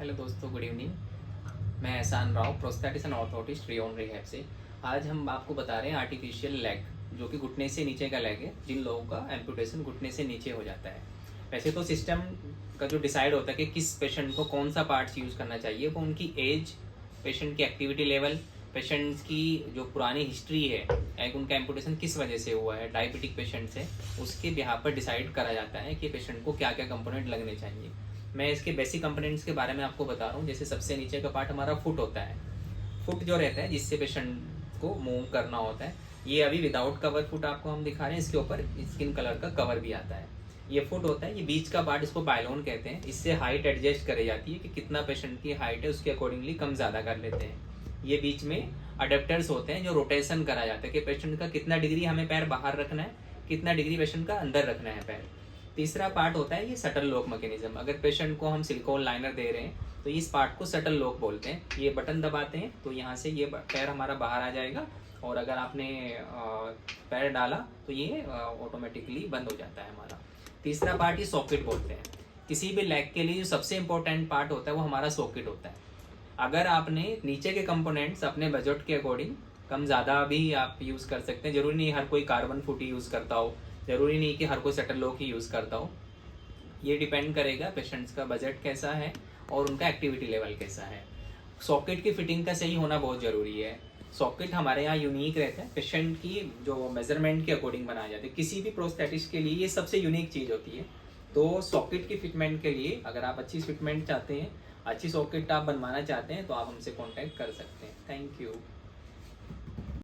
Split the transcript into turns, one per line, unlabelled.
Hello दोस्तों, good evening. मैं एहसान Rao, prosthetist and orthotist rayon rehab से। आज हम आपको बता रहे हैं आर्टिफिशियल लेग, जो कि घुटने से नीचे का लेग है, जिन लोगों का एम्पुटेशन घुटने से नीचे हो जाता है। वैसे तो सिस्टम का जो डिसाइड होता है कि किस पेशेंट को कौन सा पार्ट्स यूज़ करना चाहिए, वो उनकी एज, पेशेंट की एक्टिविटी लेवल, पेशेंट्स की जो पुरानी हिस्ट्री है, एक उनका एम्पुटेशन किस वजह से हुआ है, डायबिटिक पेशेंट्स है, उसके बिहार पर डिसाइड करा जाता है कि पेशेंट को क्या क्या कंपोनेंट लगने चाहिए। मैं इसके बेसिक कंपोनेंट्स के बारे में आपको बता रहा हूँ। जैसे सबसे नीचे का पार्ट हमारा फुट होता है। फुट जो रहता है, जिससे पेशेंट को मूव करना होता है। ये अभी विदाउट कवर फुट आपको हम दिखा रहे हैं, इसके ऊपर स्किन कलर का कवर भी आता है। ये फुट होता है, ये बीच का पार्ट, इसको बायलोन कहते हैं। इससे हाइट एडजस्ट करी जाती है कि कितना पेशेंट की हाइट है, उसके अकॉर्डिंगली कम ज़्यादा कर लेते हैं। ये बीच में अडेप्टर्स होते हैं जो रोटेशन करा जाता है कि पेशेंट का कितना डिग्री हमें पैर बाहर रखना है, कितना डिग्री पेशेंट का अंदर रखना है पैर। तीसरा पार्ट होता है ये शटल लॉक मैकेनिज्म। अगर पेशेंट को हम सिलिकॉन लाइनर दे रहे हैं तो इस पार्ट को शटल लॉक बोलते हैं। ये बटन दबाते हैं तो यहाँ से ये पैर हमारा बाहर आ जाएगा, और अगर आपने पैर डाला तो ये ऑटोमेटिकली बंद हो जाता है हमारा। तीसरा पार्ट ये सॉकेट बोलते हैं। किसी भी लेग के लिए जो सबसे इंपॉर्टेंट पार्ट होता है वो हमारा सॉकेट होता है। अगर आपने नीचे के कंपोनेंट्स अपने बजट के अकॉर्डिंग कम ज़्यादा भी आप यूज़ कर सकते हैं। ज़रूरी नहीं हर कोई कार्बन फुट ही यूज़ करता हो, ज़रूरी नहीं कि हर कोई शटल लॉक ही यूज़ करता हो। ये डिपेंड करेगा पेशेंट्स का बजट कैसा है और उनका एक्टिविटी लेवल कैसा है। सॉकेट की फिटिंग का सही होना बहुत ज़रूरी है। सॉकेट हमारे यहाँ यूनिक रहता है, पेशेंट की जो मेजरमेंट के अकॉर्डिंग बनाया जाता है। किसी भी प्रोस्थेटिस्ट के लिए ये सबसे यूनिक चीज़ होती है। तो सॉकेट की फिटमेंट के लिए अगर आप अच्छी फिटमेंट चाहते हैं, अच्छी सॉकेट आप बनवाना चाहते हैं, तो आप हमसे कॉन्टैक्ट कर सकते हैं। Thank you.